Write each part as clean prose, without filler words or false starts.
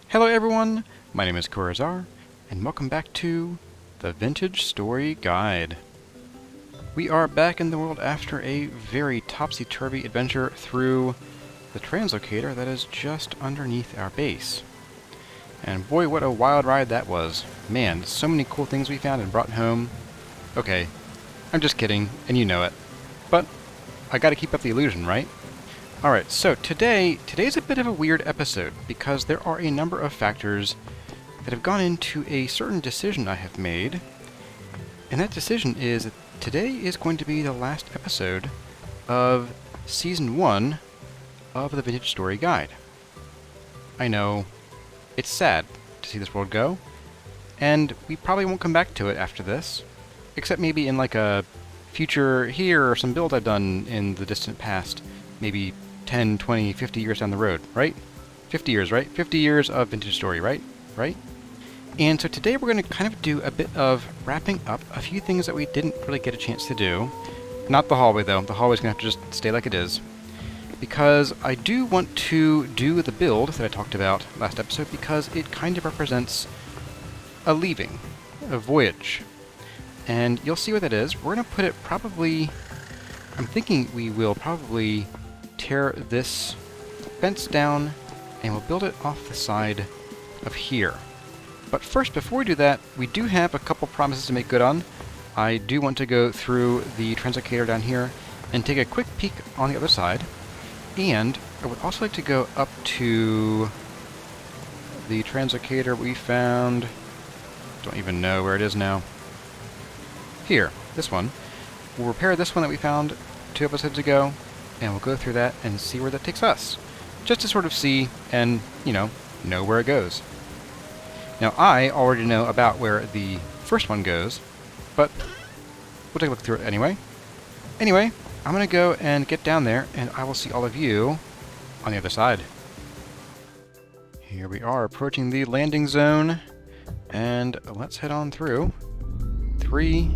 Hello everyone, my name is Corazar, and welcome back to the Vintage Story Guide. We are back in the world after a very topsy-turvy adventure through the translocator that is just underneath our base. And boy, what a wild ride that was. Man, so many cool things we found and brought home. Okay, I'm just kidding, and you know it. But I gotta keep up the illusion, right? Alright, so today's a bit of a weird episode, because there are a number of factors that have gone into a certain decision I have made. And that decision is that today is going to be the last episode of Season 1 of the Vintage Story Guide. I know, it's sad to see this world go, and we probably won't come back to it after this, except maybe in like a future here or some build I've done in the distant past, maybe 10, 20, 50 years down the road, right? 50 years, right? 50 years of Vintage Story, right? Right? And so today we're going to kind of do a bit of wrapping up a few things that we didn't really get a chance to do. Not the hallway, though. The hallway's going to have to just stay like it is. Because I do want to do the build that I talked about last episode, because it kind of represents a leaving, a voyage. And you'll see what that is. We're going to put it probably... I'm thinking we will probably tear this fence down, and we'll build it off the side of here. But first, before we do that, we do have a couple promises to make good on. I do want to go through the translocator down here and take a quick peek on the other side. And I would also like to go up to the translocator we found. Don't even know where it is now. Here, this one. We'll repair this one that we found 2 episodes ago, and we'll go through that and see where that takes us. Just to sort of see and, you know where it goes. Now, I already know about where the first one goes, but we'll take a look through it anyway. Anyway, I'm going to go and get down there, and I will see all of you on the other side. Here we are, approaching the landing zone, and let's head on through. 3,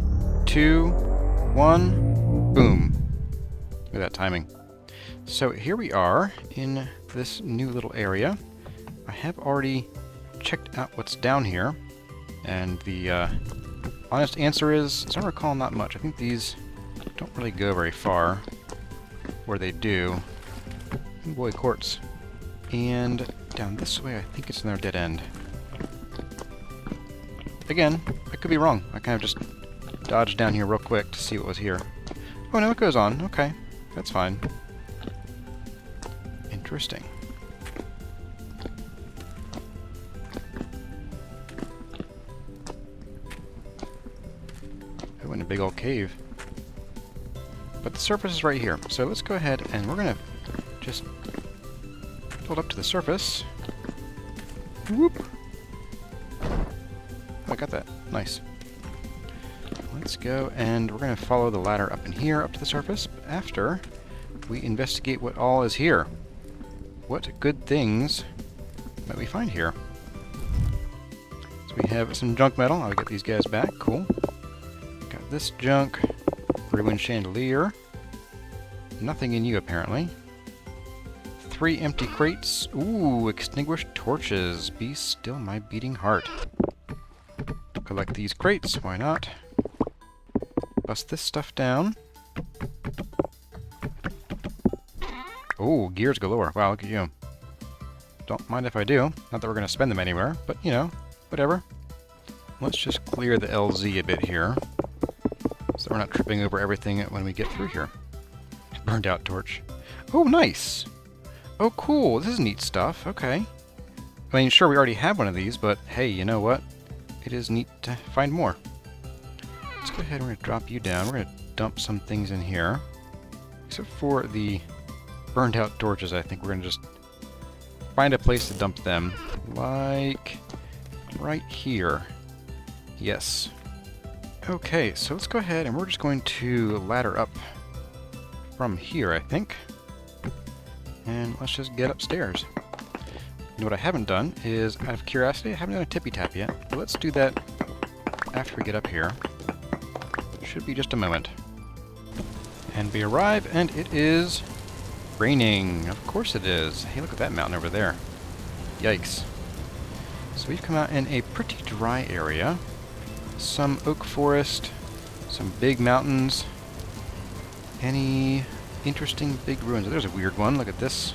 2, 1, boom. Look at that timing. So here we are in this new little area. I have already checked out what's down here, and the honest answer is, as I recall, not much. I think these don't really go very far. Where they do. Oh boy, quartz. And down this way, I think it's another dead end. Again, I could be wrong. I kind of just dodged down here real quick to see what was here. Oh no, it goes on. Okay, that's fine. Interesting. Oh, in a big old cave. But the surface is right here. So let's go ahead and we're going to just build up to the surface. Whoop! Oh, I got that. Nice. Let's go, and we're going to follow the ladder up in here, up to the surface, after we investigate what all is here. What good things might we find here? So we have some junk metal. I'll get these guys back. Cool. Got this junk. Ruined chandelier. Nothing in you, apparently. 3 empty crates. Ooh, extinguished torches. Be still my beating heart. Collect these crates. Why not? Bust this stuff down. Oh, gears galore. Wow, look at you. Don't mind if I do. Not that we're going to spend them anywhere, but, you know, whatever. Let's just clear the LZ a bit here, so we're not tripping over everything when we get through here. Burned out torch. Oh, nice! Oh, cool. This is neat stuff. Okay. I mean, sure, we already have one of these, but hey, you know what? It is neat to find more. Let's go ahead and we're going to drop you down. We're going to dump some things in here. Except for the burned out torches, I think we're going to just find a place to dump them. Like right here. Yes. Okay, so let's go ahead and we're just going to ladder up from here, I think. And let's just get upstairs. And what I haven't done is, out of curiosity, I haven't done a tippy tap yet. But let's do that after we get up here. Should be just a moment. And we arrive, and it is raining. Of course it is. Hey, look at that mountain over there. Yikes. So we've come out in a pretty dry area. Some oak forest, some big mountains. Any interesting big ruins? Oh, there's a weird one. Look at this.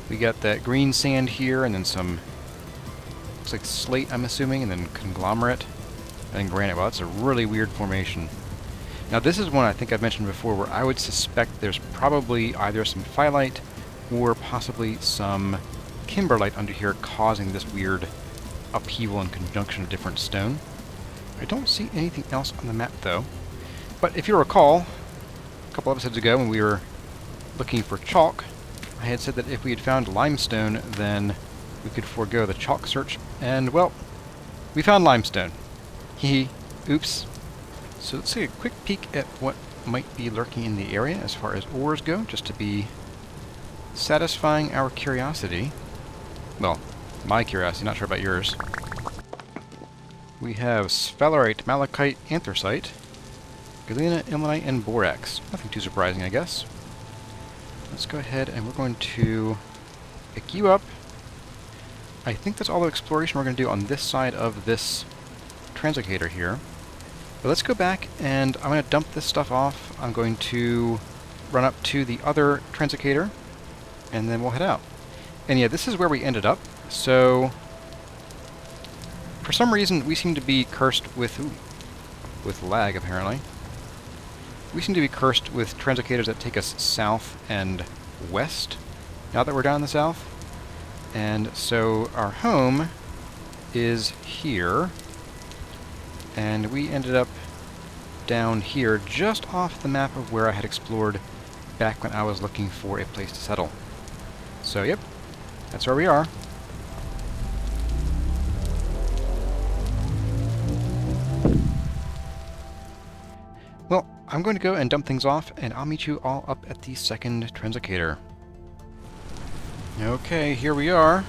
We got that green sand here, and then some, looks like slate, I'm assuming, and then conglomerate, and then granite. Well, that's a really weird formation. Now this is one I think I've mentioned before where I would suspect there's probably either some phyllite or possibly some kimberlite under here causing this weird upheaval and conjunction of different stone. I don't see anything else on the map though. But if you recall, a couple episodes ago when we were looking for chalk, I had said that if we had found limestone, then we could forego the chalk search. And, well, we found limestone. Hee. Oops. So let's take a quick peek at what might be lurking in the area as far as ores go, just to be satisfying our curiosity. Well, my curiosity, not sure about yours. We have sphalerite, malachite, anthracite, galena, ilmenite, and borax. Nothing too surprising, I guess. Let's go ahead and we're going to pick you up. I think that's all the exploration we're going to do on this side of this translocator here. But let's go back and I'm going to dump this stuff off. I'm going to run up to the other translocator and then we'll head out. And yeah, this is where we ended up. So for some reason we seem to be cursed with lag apparently. We seem to be cursed with translocators that take us south and west now that we're down in the south. And so our home is here. And we ended up down here just off the map of where I had explored back when I was looking for a place to settle. So yep, that's where we are. Well, I'm going to go and dump things off, and I'll meet you all up at the second translocator. Okay, here we are.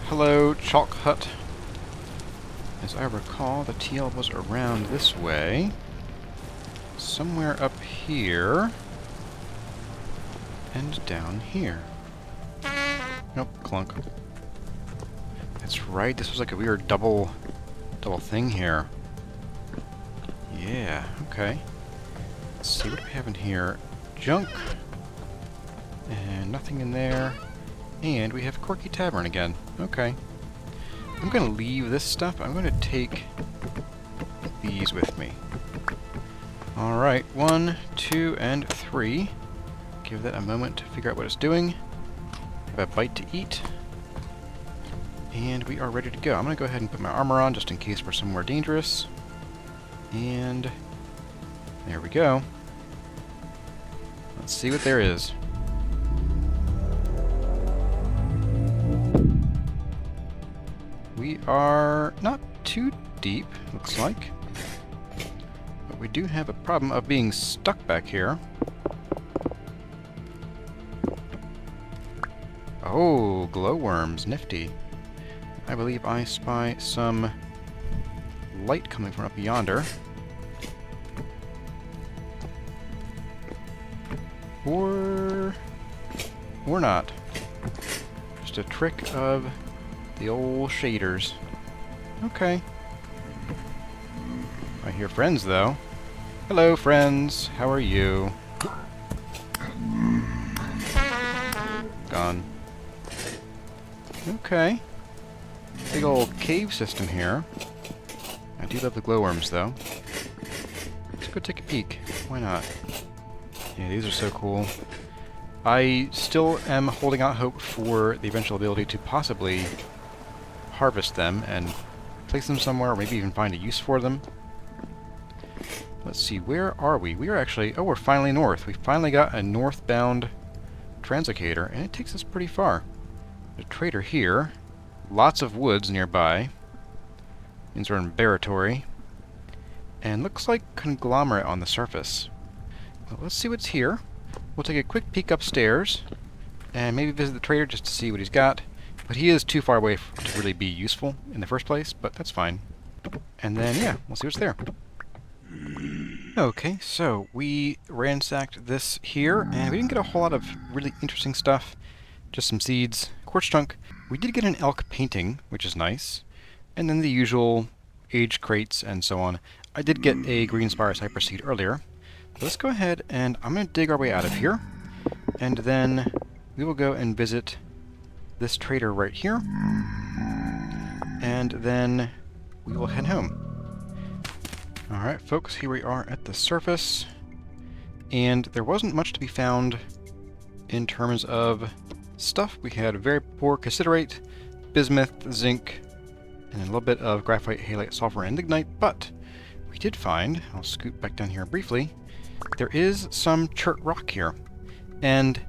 Hello, Chalk Hut. As I recall, the TL was around this way. Somewhere up here. And down here. Nope, clunk. That's right, this was like a weird double thing here. Yeah, okay. Let's see what we have in here. Junk. And nothing in there. And we have Quirky Tavern again. Okay. I'm going to leave this stuff. I'm going to take these with me. Alright, 1, 2, and 3. Give that a moment to figure out what it's doing. Have a bite to eat. And we are ready to go. I'm going to go ahead and put my armor on just in case we're somewhere dangerous. And there we go. Let's see what there is. We are not too deep, looks like. But we do have a problem of being stuck back here. Oh, glowworms, nifty. I believe I spy some light coming from up yonder. Or not. Just a trick of the old shaders. Okay. I hear friends, though. Hello, friends. How are you? Gone. Okay. Big old cave system here. I do love the glowworms, though. Let's go take a peek. Why not? Yeah, these are so cool. I still am holding out hope for the eventual ability to possibly harvest them and place them somewhere, or maybe even find a use for them. Let's see, where are we? We are actually... oh, we're finally north. We finally got a northbound translocator, and it takes us pretty far. There's a trader here. Lots of woods nearby. Means we're in Baratory. And looks like conglomerate on the surface. Well, let's see what's here. We'll take a quick peek upstairs and maybe visit the trader just to see what he's got. But he is too far away to really be useful in the first place, but that's fine. And then, yeah, we'll see what's there. Okay, so we ransacked this here, and we didn't get a whole lot of really interesting stuff. Just some seeds, quartz chunk, We did get an elk painting, which is nice, and then the usual age crates and so on. I did get a green spire cypress seed earlier. Let's go ahead and I'm going to dig our way out of here, and then we will go and visit this trader right here, and then we will head home. Alright folks, here we are at the surface, and there wasn't much to be found in terms of stuff. We had very poor cassiterite, bismuth, zinc, and a little bit of graphite, halite, sulfur, and lignite, but we did find, I'll scoot back down here briefly, there is some chert rock here. And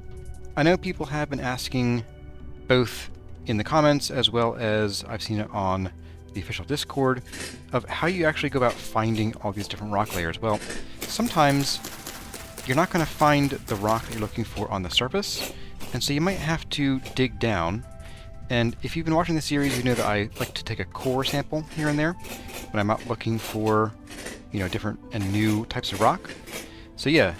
I know people have been asking, both in the comments as well as I've seen it on the official Discord, of how you actually go about finding all these different rock layers. Well, sometimes you're not going to find the rock that you're looking for on the surface, and so you might have to dig down. And if you've been watching the series, you know that I like to take a core sample here and there when I'm out looking for, you know, different and new types of rock. So yeah,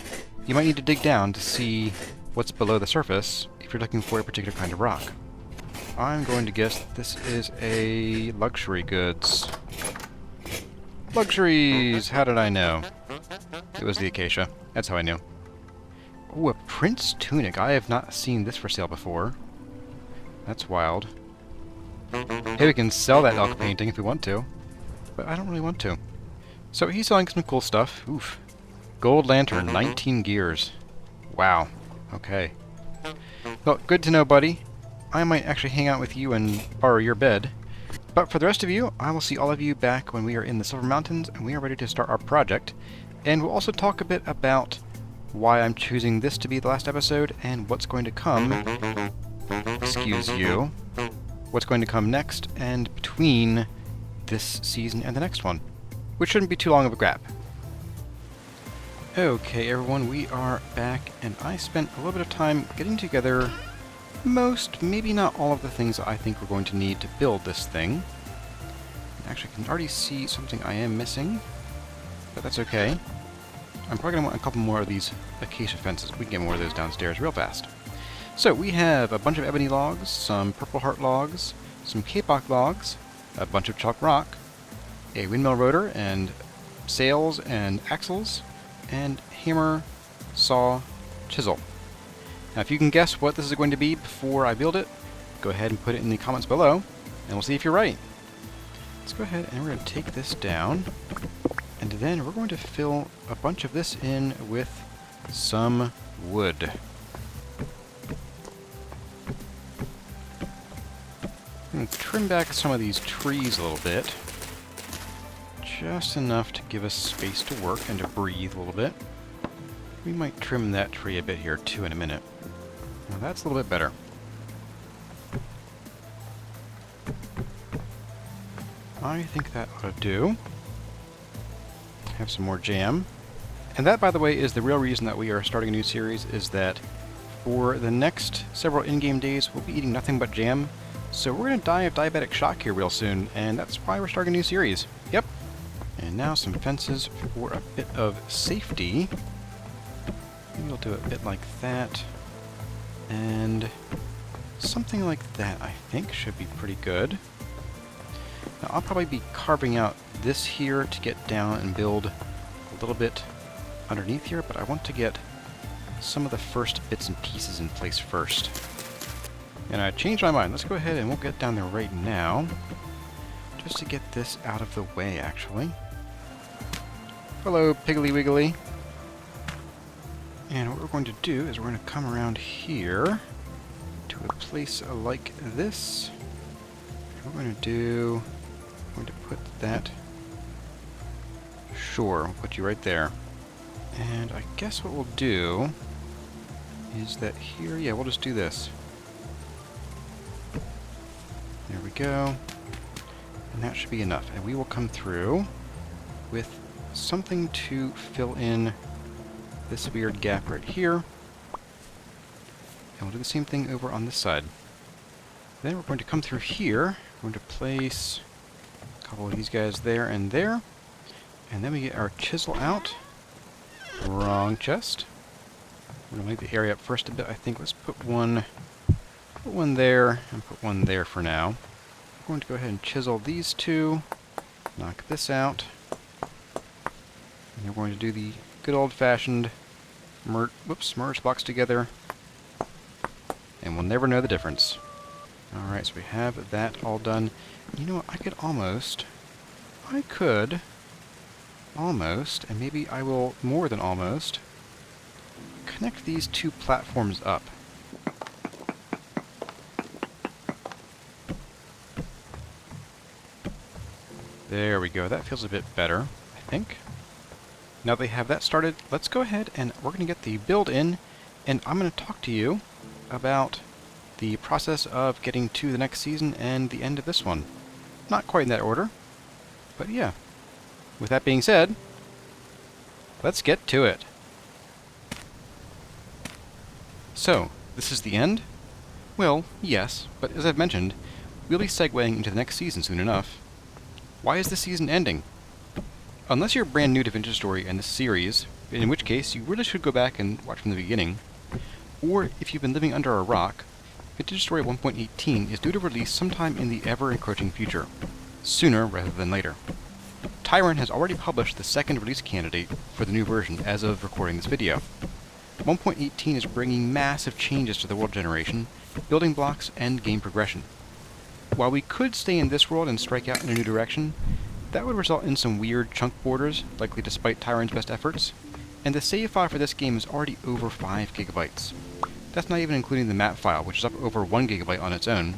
you might need to dig down to see what's below the surface if you're looking for a particular kind of rock. I'm going to guess this is a luxury goods. Luxuries! How did I know? It was the acacia. That's how I knew. Ooh, a prince tunic. I have not seen this for sale before. That's wild. Hey, we can sell that elk painting if we want to, but I don't really want to. So he's selling some cool stuff. Oof. Gold lantern, 19 gears. Wow. Okay. Well, good to know, buddy. I might actually hang out with you and borrow your bed. But for the rest of you, I will see all of you back when we are in the Silver Mountains and we are ready to start our project. And we'll also talk a bit about why I'm choosing this to be the last episode and what's going to come, excuse you, what's going to come next and between this season and the next one, which shouldn't be too long of a gap. Okay everyone, we are back, and I spent a little bit of time getting together most, maybe not all of the things that I think we're going to need to build this thing. Actually, I can already see something I am missing, but that's okay. I'm probably going to want a couple more of these acacia fences. We can get more of those downstairs real fast. So we have a bunch of ebony logs, some purple heart logs, some kapok logs, a bunch of chalk rock, a windmill rotor, and sails and axles, and hammer, saw, chisel. Now if you can guess what this is going to be before I build it, go ahead and put it in the comments below, and we'll see if you're right. Let's go ahead and we're going to take this down, and then we're going to fill a bunch of this in with some wood. I'm going to trim back some of these trees a little bit. Just enough to give us space to work and to breathe a little bit. We might trim that tree a bit here too in a minute. Now that's a little bit better. I think that ought to do. Have some more jam. And that, by the way, is the real reason that we are starting a new series, is that for the next several in-game days we'll be eating nothing but jam. So we're going to die of diabetic shock here real soon, and that's why we're starting a new series. Yep. And now some fences for a bit of safety. Maybe we'll do a bit like that. And something like that, I think, should be pretty good. Now, I'll probably be carving out this here to get down and build a little bit underneath here, but I want to get some of the first bits and pieces in place first. And I changed my mind. Let's go ahead and we'll get down there right now, just to get this out of the way, actually. Hello, Piggly Wiggly. And what we're going to do is we're going to come around here to a place like this. What we're going to do, we're going to put that, sure, we'll put you right there. And I guess what we'll do is that here, yeah, we'll just do this. There we go. And that should be enough. And we will come through with something to fill in this weird gap right here. And we'll do the same thing over on this side. Then we're going to come through here. We're going to place a couple of these guys there and there. And then we get our chisel out. Wrong chest. We're going to make the area up first a bit, I think. Let's put one put one there and put one there for now. I'm going to go ahead and chisel these two, knock this out, and we're going to do the good old-fashioned merge blocks together, and we'll never know the difference. Alright, so we have that all done. You know what, I could almost, and maybe I will more than almost, connect these two platforms up. There we go, that feels a bit better, I think. Now that we have that started, let's go ahead and we're going to get the build in, and I'm going to talk to you about the process of getting to the next season and the end of this one. Not quite in that order, but yeah. With that being said, let's get to it. So, this is the end? Well, yes, but as I've mentioned, we'll be segueing into the next season soon enough. Why is the season ending? Unless you're brand new to Vintage Story and this series, in which case you really should go back and watch from the beginning, or if you've been living under a rock, Vintage Story 1.18 is due to release sometime in the ever-encroaching future, sooner rather than later. Dauron has already published the second release candidate for the new version as of recording this video. 1.18 is bringing massive changes to the world generation, building blocks, and game progression. While we could stay in this world and strike out in a new direction, that would result in some weird chunk borders, likely despite Dauron's best efforts, and the save file for this game is already over 5 gigabytes. That's not even including the map file, which is up over 1 gigabyte on its own,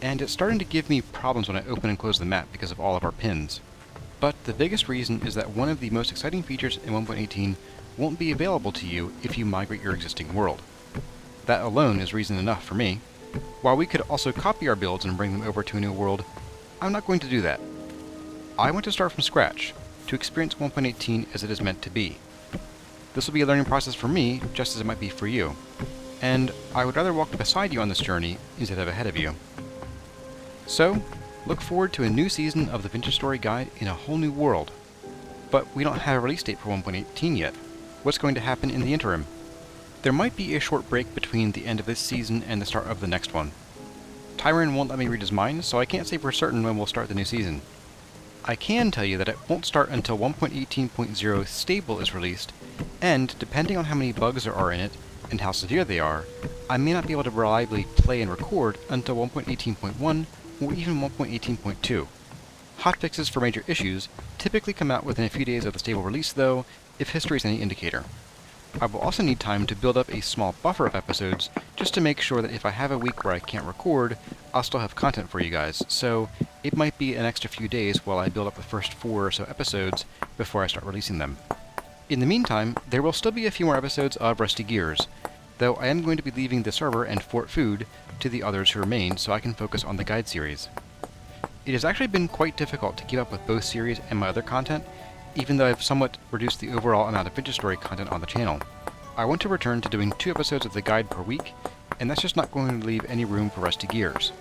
and it's starting to give me problems when I open and close the map because of all of our pins. But the biggest reason is that one of the most exciting features in 1.18 won't be available to you if you migrate your existing world. That alone is reason enough for me. While we could also copy our builds and bring them over to a new world, I'm not going to do that. I want to start from scratch, to experience 1.18 as it is meant to be. This will be a learning process for me, just as it might be for you, and I would rather walk beside you on this journey instead of ahead of you. So, look forward to a new season of the Vintage Story Guide in a whole new world. But we don't have a release date for 1.18 yet. What's going to happen in the interim? There might be a short break between the end of this season and the start of the next one. Dauron won't let me read his mind, so I can't say for certain when we'll start the new season. I can tell you that it won't start until 1.18.0 Stable is released, and depending on how many bugs there are in it, and how severe they are, I may not be able to reliably play and record until 1.18.1 or even 1.18.2. Hotfixes for major issues typically come out within a few days of the stable release though, if history is any indicator. I will also need time to build up a small buffer of episodes, just to make sure that if I have a week where I can't record, I'll still have content for you guys, so it might be an extra few days while I build up the first 4 or so episodes before I start releasing them. In the meantime, there will still be a few more episodes of Rusty Gears, though I am going to be leaving the server and Fort Food to the others who remain so I can focus on the guide series. It has actually been quite difficult to keep up with both series and my other content, even though I've somewhat reduced the overall amount of Vintage Story content on the channel. I want to return to doing 2 episodes of the guide per week, and that's just not going to leave any room for Rusty Gears.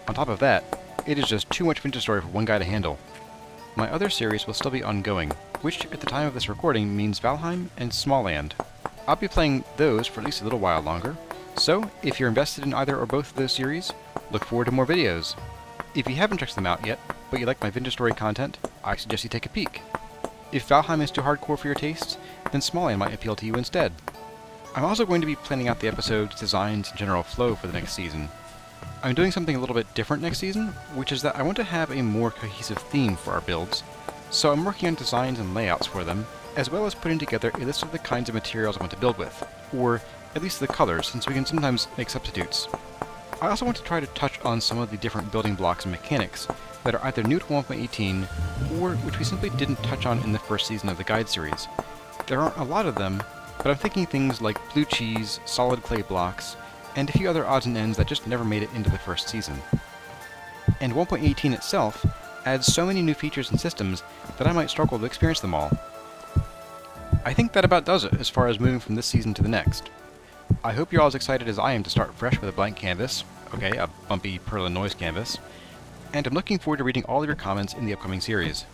On top of that, it is just too much Vintage Story for one guy to handle. My other series will still be ongoing, which at the time of this recording means Valheim and Smallland. I'll be playing those for at least a little while longer, so if you're invested in either or both of those series, look forward to more videos. If you haven't checked them out yet, but you like my Vintage Story content, I suggest you take a peek. If Valheim is too hardcore for your tastes, then Smallland might appeal to you instead. I'm also going to be planning out the episodes, designs, and general flow for the next season. I'm doing something a little bit different next season, which is that I want to have a more cohesive theme for our builds, so I'm working on designs and layouts for them, as well as putting together a list of the kinds of materials I want to build with, or at least the colors, since we can sometimes make substitutes. I also want to try to touch on some of the different building blocks and mechanics that are either new to 1.18, or which we simply didn't touch on in the first season of the guide series. There aren't a lot of them, but I'm thinking things like blue cheese, solid clay blocks, and a few other odds and ends that just never made it into the first season. And 1.18 itself adds so many new features and systems that I might struggle to experience them all. I think that about does it as far as moving from this season to the next. I hope you're all as excited as I am to start fresh with a blank canvas, okay, a bumpy Perlin noise canvas, and I'm looking forward to reading all of your comments in the upcoming series.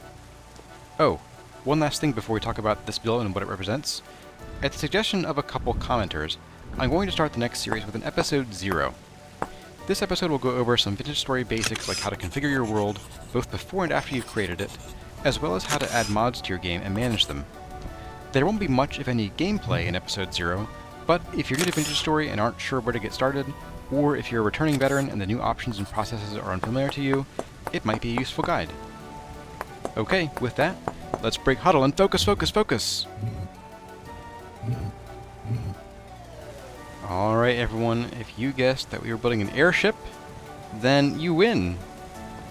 Oh, one last thing before we talk about this build and what it represents. At the suggestion of a couple commenters, I'm going to start the next series with an episode 0. This episode will go over some Vintage Story basics like how to configure your world, both before and after you've created it, as well as how to add mods to your game and manage them. There won't be much, if any, gameplay in Episode 0, but if you're new to Vintage Story and aren't sure where to get started, or if you're a returning veteran and the new options and processes are unfamiliar to you, it might be a useful guide. Okay, with that, let's break huddle and focus, focus, focus! Alright everyone, if you guessed that we were building an airship, then you win.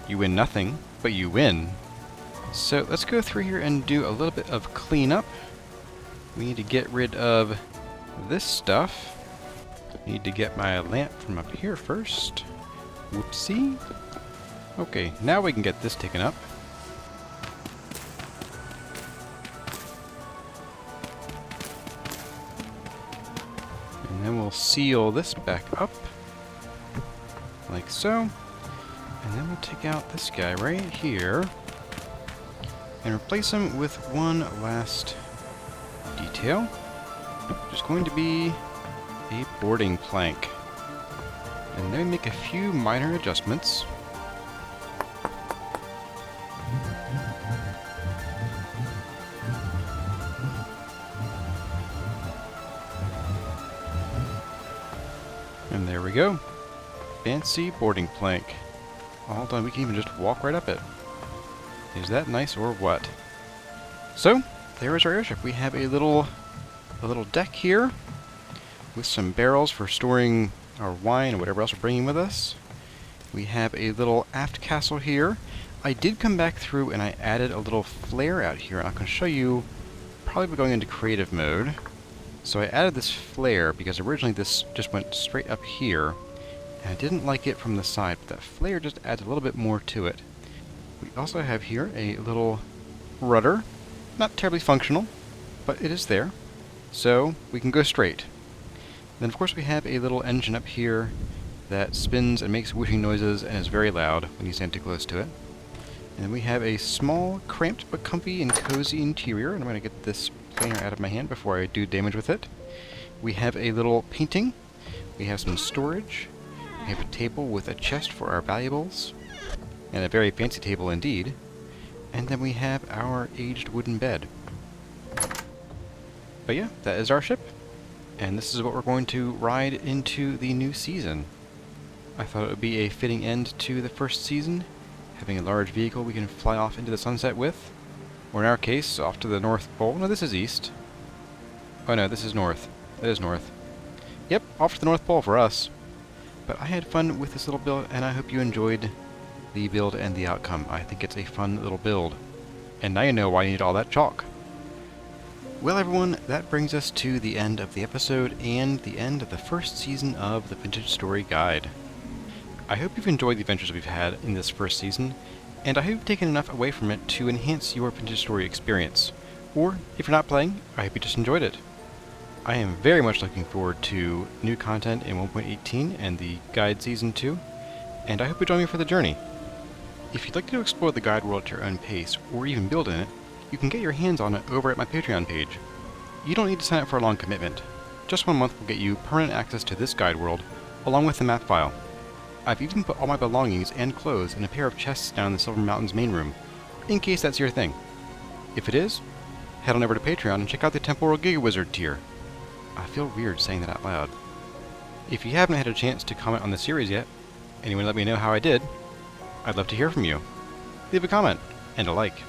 You win nothing, but you win. So let's go through here and do a little bit of cleanup. We need to get rid of this stuff. Need to get my lamp from up here first. Whoopsie. Okay, now we can get this taken up. And then we'll seal this back up. Like so. And then we'll take out this guy right here. And replace him with one last detail. Which is going to be a boarding plank. And then we make a few minor adjustments. And there we go. Fancy boarding plank. All done. We can even just walk right up it. Is that nice or what? So, there is our airship. We have a little deck here with some barrels for storing our wine or whatever else we're bringing with us. We have a little aft castle here. I did come back through and I added a little flare out here. I'm going to show you, probably going into creative mode. So I added this flare because originally this just went straight up here. And I didn't like it from the side, but that flare just adds a little bit more to it. We also have here a little rudder. Not terribly functional, but it is there. So we can go straight. Then of course we have a little engine up here that spins and makes whooshing noises and is very loud when you stand too close to it. And then we have a small, cramped but comfy and cozy interior. And I'm going to get this planer out of my hand before I do damage with it. We have a little painting. We have some storage. We have a table with a chest for our valuables. And a very fancy table indeed. And then we have our aged wooden bed. But yeah, that is our ship. And this is what we're going to ride into the new season. I thought it would be a fitting end to the first season, having a large vehicle we can fly off into the sunset with. Or in our case, off to the North Pole. No, this is east. Oh no, this is north. That is north. Yep, off to the North Pole for us. But I had fun with this little build, and I hope you enjoyed the build and the outcome. I think it's a fun little build. And now you know why you need all that chalk. Well everyone, that brings us to the end of the episode and the end of the first season of the Vintage Story Guide. I hope you've enjoyed the adventures we've had in this first season, and I hope you've taken enough away from it to enhance your Vintage Story experience. Or, if you're not playing, I hope you just enjoyed it. I am very much looking forward to new content in 1.18 and the Guide Season 2, and I hope you join me for the journey. If you'd like to explore the guide world at your own pace, or even build in it, you can get your hands on it over at my Patreon page. You don't need to sign up for a long commitment. Just 1 month will get you permanent access to this guide world, along with the map file. I've even put all my belongings and clothes in a pair of chests down in the Silver Mountains main room, in case that's your thing. If it is, head on over to Patreon and check out the Temporal Giga Wizard tier. I feel weird saying that out loud. If you haven't had a chance to comment on the series yet, and you want to let me know how I did, I'd love to hear from you. Leave a comment, and a like.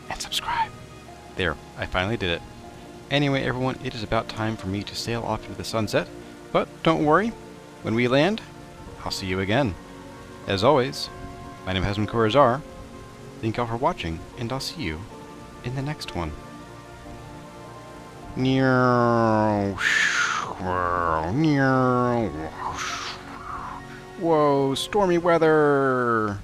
And subscribe. There, I finally did it. Anyway, everyone, it is about time for me to sail off into the sunset, but don't worry, when we land, I'll see you again. As always, my name has been Corazar. Thank y'all for watching, and I'll see you in the next one. Whoa, stormy weather!